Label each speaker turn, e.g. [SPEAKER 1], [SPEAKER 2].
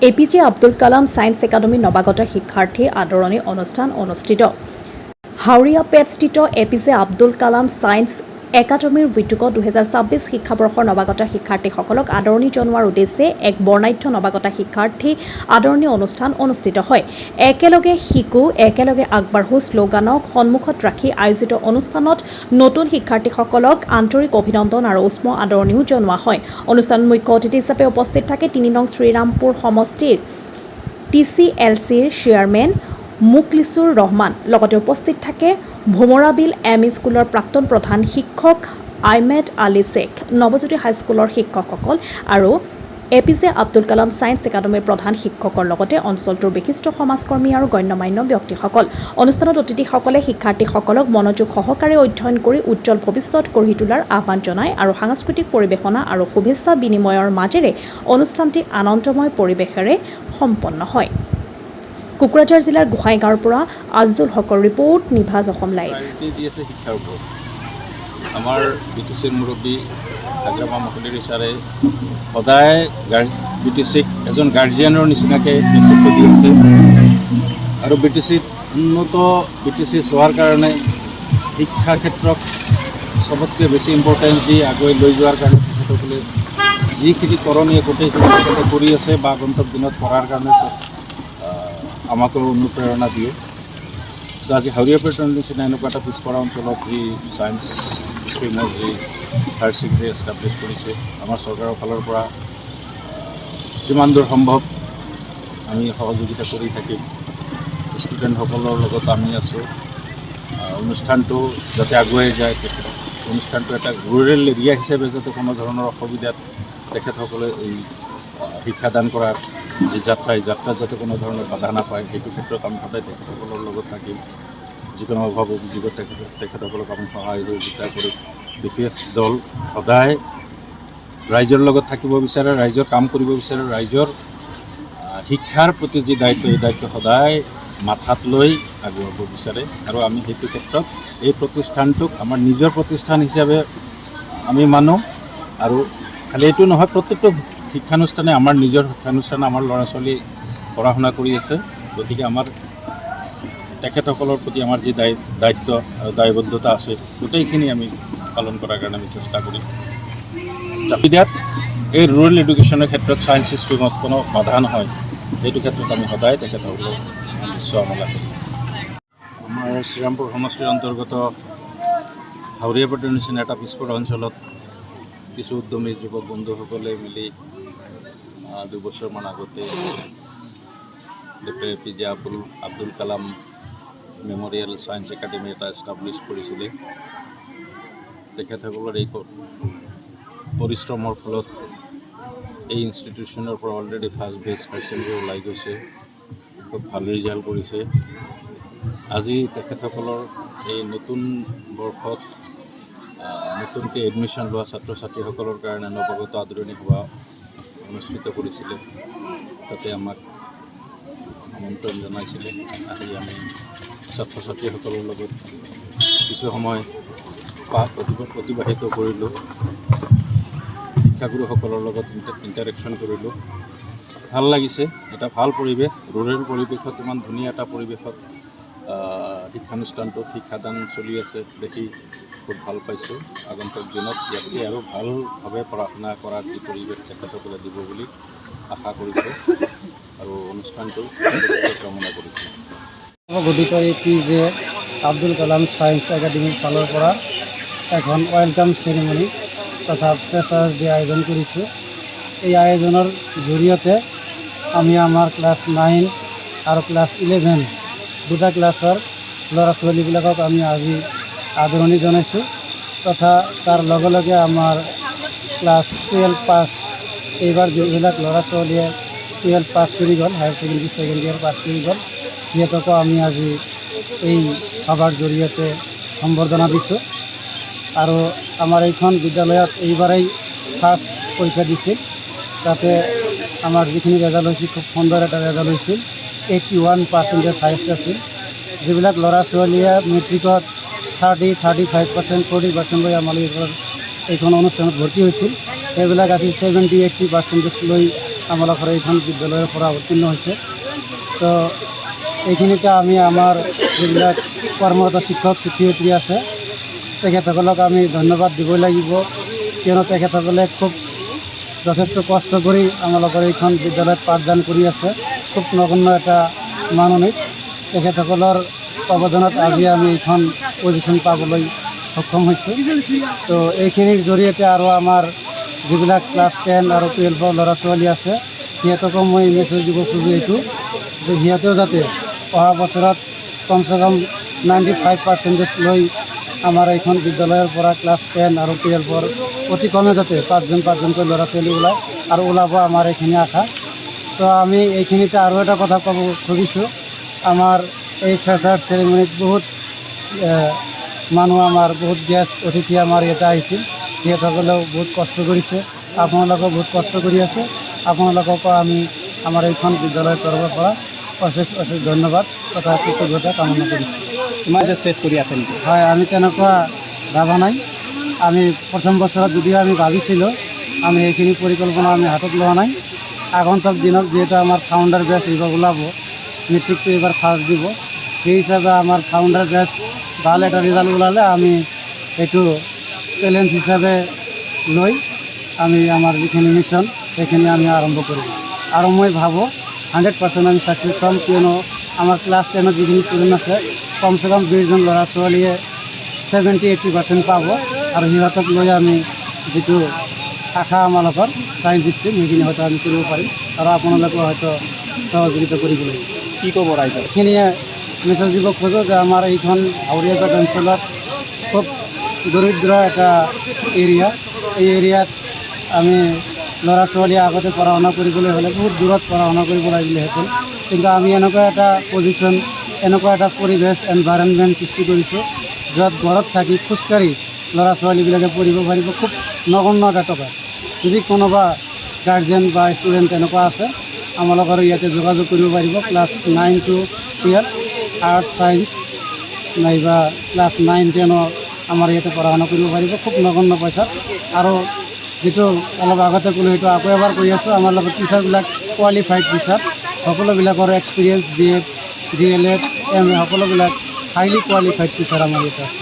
[SPEAKER 1] APJ Abdul Kalam science একাডেমীৰ নৱাগত শিক্ষাৰ্থী আদৰণি অনুষ্ঠান অনুষ্ঠিত। হাওড়িয়া পেটস্থিত এপিজে আব্দুল কালাম সায়েন্স একাডেমীৰ উদ্যোগত 2026 শিক্ষাবৰ্ষৰ নৱাগত শিক্ষাৰ্থীসকলক আদৰণি জনোৱাৰ উদ্দেশ্যে এক বৰ্ণাঢ্য নৱাগত শিক্ষাৰ্থী আদৰণি অনুষ্ঠান অনুষ্ঠিত হয়। একেলগে শিকো একেলগে আগবাঢ়ো শ্লোগানক সন্মুখত ৰাখি আয়োজিত অনুষ্ঠানত নতুন শিক্ষাৰ্থীসকলক আন্তৰিক অভিনন্দন আৰু উষ্ম আদৰণিও জনোৱা হয়। অনুষ্ঠানত মুখ্য অতিথি হিচাপে উপস্থিত থাকে 3 নং শ্ৰীৰামপুৰ সমষ্টিৰ TCLCৰ চেয়াৰমেন মুকলিছুৰ ৰহমান। লগতে উপস্থিত থাকে ভোমৰাবিল এম ই স্কুলৰ প্ৰাক্তন প্ৰধান শিক্ষক আহমেদ আলী শেখ, নৱজ্যোতি হাইস্কুলৰ শিক্ষকসকল আৰু এপিজে আব্দুল কালাম সায়েন্স একাডেমীৰ প্ৰধান শিক্ষকৰ লগতে অঞ্চলটোৰ বিশিষ্ট সমাজকৰ্মী আৰু গণ্যমান্য ব্যক্তিসকল। অনুষ্ঠানত অতিথিসকলে শিক্ষাৰ্থীসকলক মনোযোগ সহকাৰে অধ্যয়ন কৰি উজ্জ্বল ভৱিষ্যত গঢ়ি তোলাৰ আহ্বান জনায় আৰু সাংস্কৃতিক পৰিৱেশনা আৰু শুভেচ্ছা বিনিময়ৰ মাজেৰে অনুষ্ঠানটি আনন্দময় পৰিৱেশেৰে সম্পন্ন হয়। কোকৰাঝাৰ জিলাৰ গোহাঁইগাঁৱৰ পৰা আজুল হকৰ ৰিপৰ্ট, নিভাজ অসম লাইভ।
[SPEAKER 2] আমাৰ বিটিচিৰ মুৰব্বী হাজৰামা মকলিৰ ছাৰে সদায় বিটিচিক এজন গাৰ্জিয়ানৰ নিচিনাকৈ নেতৃত্ব দি আছে আৰু বিটিচিত উন্নত বিটিচি চোৱাৰ কাৰণে শিক্ষাৰ ক্ষেত্ৰত চবতকৈ বেছি ইম্পৰ্টেঞ্চ দি আগুৱাই লৈ যোৱাৰ কাৰণে তেখেতসকলে যিখিনি কৰণীয় গোটেইখিনি তেখেতে কৰি আছে বা আগন্তুক দিনত কৰাৰ কাৰণে আমাকো অনুপ্ৰেৰণা দিয়ে। তো আজি হাওড়িয়া পেটৰ নিচিনা এনেকুৱা এটা পিছপৰা অঞ্চলত যি ছায়েন্স ষ্ট্ৰীমৰ যি হায়াৰ ছেকেণ্ডেৰী এষ্টাব্লিছ কৰিছে, আমাৰ চৰকাৰৰ ফালৰ পৰা যিমান দূৰ সম্ভৱ আমি সহযোগিতা কৰি থাকিম। ষ্টুডেণ্টসকলৰ লগত আমি আছোঁ। অনুষ্ঠানটো যাতে আগুৱাই যায়, অনুষ্ঠানটো এটা ৰুৰেল এৰিয়া হিচাপে যাতে কোনো ধৰণৰ অসুবিধাত তেখেতসকলে এই শিক্ষাদান কৰাৰ যি যাত্ৰা, এই যাত্ৰাত যাতে কোনো ধৰণৰ বাধা নাপায়, সেইটো ক্ষেত্ৰত আমি সদায় তেখেতসকলৰ লগত থাকিম। যিকোনো অভাৱ অভিযোগত তেখেতসকলক আমি সহায় সহযোগিতা কৰিম। বিশেষ দল সদায় ৰাইজৰ লগত থাকিব বিচাৰে, ৰাইজৰ কাম কৰিব বিচাৰে, ৰাইজৰ শিক্ষাৰ প্ৰতি যি দায়িত্ব, এই দায়িত্ব সদায় মাথাত লৈ আগুৱাব বিচাৰে আৰু আমি সেইটো ক্ষেত্ৰত এই প্ৰতিষ্ঠানটোক আমাৰ নিজৰ প্ৰতিষ্ঠান হিচাপে আমি মানো। আৰু খালি এইটো নহয়, প্ৰত্যেকটো শিক্ষানুষ্ঠানে আমাৰ নিজৰ শিক্ষানুষ্ঠানে আমাৰ ল'ৰা ছোৱালী পঢ়া শুনা কৰি আছে। গতিকে আমাৰ তেখেতসকলৰ প্ৰতি আমাৰ যি দায়িত্ব আৰু দায়বদ্ধতা আছে, গোটেইখিনি আমি পালন কৰাৰ কাৰণে আমি চেষ্টা কৰিম। জাপিদাত এই ৰুৰেল এডুকেশ্যনৰ ক্ষেত্ৰত ছায়েন্স ষ্ট্ৰীমত কোনো বাধা নহয়, সেইটো ক্ষেত্ৰত আমি সদায় তেখেতসকলক নিশ্চয় আমলা কৰিম। আমাৰ শ্ৰীৰামপুৰ সমষ্টিৰ অন্তৰ্গত হাওড়িয়া পেটৰ নিচিনা এটা পিছপৰা অঞ্চলত কিছু উদ্যমী যুৱক বন্ধুসকলে মিলি 2 বছৰমান আগতে APJ Abdul Kalam memorial science academy এটা এষ্টাব্লিছ কৰিছিলে। তেখেতসকলৰ এই পৰিশ্ৰমৰ ফলত এই ইনষ্টিটিউশ্যনৰ পৰা অলৰেডি ফাৰ্ষ্ট বেচ হায়াৰ ছেকেণ্ডেৰী ওলাই গৈছে, খুব ভাল ৰিজাল্ট কৰিছে। আজি তেখেতসকলৰ এই নতুন বৰ্ষত নতুনকৈ এডমিশ্যন লোৱা ছাত্ৰ ছাত্ৰীসকলৰ কাৰণে নৱাগত আদৰণি সভা অনুষ্ঠিত কৰিছিলে। তাতে আমাক আমন্ত্ৰণ জনাইছিলে। আহি আমি ছাত্ৰ ছাত্ৰীসকলৰ লগত কিছু সময় অতিবাহিত কৰিলোঁ। শিক্ষাগুৰুসকলৰ লগত ইণ্টাৰেকশ্যন কৰিলোঁ। ভাল লাগিছে, এটা ভাল পৰিৱেশ। ৰুৰেল পৰিৱেশত ইমান ধুনীয়া এটা পৰিৱেশত শিক্ষানুষ্ঠানটোত শিক্ষাদান চলি আছে দেখি খুব ভাল পাইছোঁ। আগন্তুক দিনত ইয়াতকৈ আৰু ভালভাৱে পঢ়া শুনা কৰাৰ যি পৰিৱেশ তেখেতসকলে দিব বুলি আশা কৰিছোঁ আৰু অনুষ্ঠানটো কামনা কৰিছোঁ।
[SPEAKER 3] গঠিত এপিজে আব্দুল কালাম সায়েন্স একাডেমীৰ ফালৰ পৰা এখন ৱেলকাম চেৰিমনি তথা ফ্ৰেছাৰ্ছ ডে আয়োজন কৰিছোঁ। এই আয়োজনৰ জৰিয়তে আমি আমাৰ ক্লাছ 9 আৰু ক্লাছ 11 দুটা ক্লাছৰ ল'ৰা ছোৱালীবিলাকক আমি আজি আদৰণি জনাইছোঁ তথা তাৰ লগে লগে আমাৰ ক্লাছ 12 পাছ, এইবাৰ যিবিলাক ল'ৰা ছোৱালীয়ে 12 পাছ কৰি গ'ল, হায়াৰ ছেকেণ্ডেৰী ছেকেণ্ড ইয়াৰ পাছ কৰি গ'ল, সিহঁতকো আমি আজি এই সভাৰ জৰিয়তে সম্বৰ্ধনা দিছোঁ। আৰু আমাৰ এইখন বিদ্যালয়ত এইবাৰেই ফাৰ্ষ্ট পৰীক্ষা দিছিল, তাতে আমাৰ যিখিনি ৰেজাল্ট হৈছিল খুব সুন্দৰ এটা ৰেজাল্ট হৈছিল। 81% হাইষ্ট আছিল। যিবিলাক ল'ৰা ছোৱালীয়ে মেট্ৰিকত 30-35%, 40% লৈ আমাৰ এইখন অনুষ্ঠানত ভৰ্তি হৈছিল, সেইবিলাক আজি 70-80% লৈ আমালোকৰ এইখন বিদ্যালয়ৰ পৰা উত্তীৰ্ণ হৈছে। তো এইখিনিতে আমি আমাৰ যিবিলাক কৰ্মৰত শিক্ষক শিক্ষয়িত্ৰী আছে তেখেতসকলক আমি ধন্যবাদ দিবই লাগিব, কিয়নো তেখেতসকলে খুব যথেষ্ট কষ্ট কৰি আমালোকৰ এইখন বিদ্যালয়ত পাঠদান কৰি আছে। খুব নগণ্য এটা মাননিক তেখেতসকলৰ অৱদানত আজি আমি এইখন পজিশ্যন পাবলৈ সক্ষম হৈছোঁ। তো এইখিনিৰ জৰিয়তে আৰু আমাৰ যিবিলাক ক্লাছ 10 আৰু 12 ল'ৰা ছোৱালী আছে সিহঁতকো মই মেছেজ দিব খোজোঁ এইটো যে সিহঁতেও যাতে অহা বছৰত কমচে কম 95% লৈ আমাৰ এইখন বিদ্যালয়ৰ পৰা ক্লাছ 10 আৰু 12 অতি কমে যাতে পাঁচজনকৈ ল'ৰা ছোৱালী ওলায় আৰু ওলাব আমাৰ এইখিনি আশা। তো আমি এইখিনিতে আৰু এটা কথা ক'ব খুজিছোঁ, আমাৰ এই ফ্ৰেছাৰ চেৰিমনিত বহুত মানুহ আমাৰ বহুত গেষ্ট অতিথি আমাৰ ইয়াতে আহিছিল, সিহঁতসকলেও বহুত কষ্ট কৰিছে, আপোনালোকেও বহুত কষ্ট কৰি আছে। আপোনালোককো আমি আমাৰ এইখন বিদ্যালয়ৰ তৰফৰ পৰা অশেষ ধন্যবাদ তথা কৃতজ্ঞতা কামনা কৰিছোঁ।
[SPEAKER 4] ইমান যে ফেচ কৰি আছে নেকি?
[SPEAKER 3] হয়, আমি তেনেকুৱা ভাবা নাই। আমি প্ৰথম বছৰত যদিও আমি ভাবিছিলোঁ, আমি এইখিনি পৰিকল্পনা আমি হাতত লোৱা নাই। আগন্তুক দিনত যিহেতু আমাৰ ফাউণ্ডাৰ বেচ এইবাৰ ওলাব, মেট্ৰিকটো এইবাৰ ফাৰ্ষ্ট দিব, সেই হিচাপে আমাৰ ফাউণ্ডাৰ বেচ ভাল এটা ৰিজাল্ট ওলালে আমি এইটো চেলেঞ্জ হিচাপে লৈ আমি আমাৰ যিখিনি মিছন সেইখিনি আমি আৰম্ভ কৰিম। আৰু মই ভাবোঁ 100% আমি ছাকচেছ হ'ম, কিয়নো আমাৰ ক্লাছ 10ত যিখিনি ষ্টুডেণ্ট আছে কমচে কম 20জন ল'ৰা ছোৱালীয়ে 70-80% পাব, আৰু সিহঁতক লৈ আমি যিটো আশা আমালোকৰ ছায়েন্স ষ্ট্ৰীম সেইখিনি হয়তো আমি কৰিব পাৰিম, আৰু আপোনালোকেও হয়তো সহযোগিতা কৰিব লাগিব।
[SPEAKER 4] কি ক'ব ৰাইজক?
[SPEAKER 3] এইখিনিয়ে মেছেজ দিব খোজোঁ যে আমাৰ এইখন হাউৰীয়াঘাট অঞ্চলত খুব দৰিদ্ৰ এটা এৰিয়া। এই এৰিয়াত আমি ল'ৰা ছোৱালীয়ে আগতে পঢ়া শুনা কৰিবলৈ হ'লে বহুত দূৰত পঢ়া শুনা কৰিব লাগিলেহেঁতেন, কিন্তু আমি এনেকুৱা এটা পজিশ্যন, এনেকুৱা এটা পৰিৱেশ এনভাইৰনমেণ্ট সৃষ্টি কৰিছোঁ য'ত ঘৰত থাকি খোজকাঢ়ি ল'ৰা ছোৱালীবিলাকে পঢ়িব পাৰিব খুব নগণ্য এটা টকা। যদি কোনোবা গাৰ্জেন বা ষ্টুডেণ্ট এনেকুৱা আছে আমালোকৰ ইয়াতে যোগাযোগ কৰিব পাৰিব। ক্লাছ 9 to 12 আৰ্টছ ছায়েন্স নাইবা ক্লাছ 9-10 আমাৰ ইয়াতে পঢ়া শুনা কৰিব পাৰিব খুব নগণ্য পইচাত। আৰু যিটো অলপ আগতে ক'লোঁ সেইটো আকৌ এবাৰ কৈ আছোঁ, আমাৰ লগত টিচাৰবিলাক কোৱালিফাইড টিচাৰ, সকলোবিলাকৰ এক্সপিৰিয়েঞ্চ BEd, DLEd, MA সকলোবিলাক হাইলি কোৱালিফাইড টিচাৰ আমাৰ ইয়াতে আছে।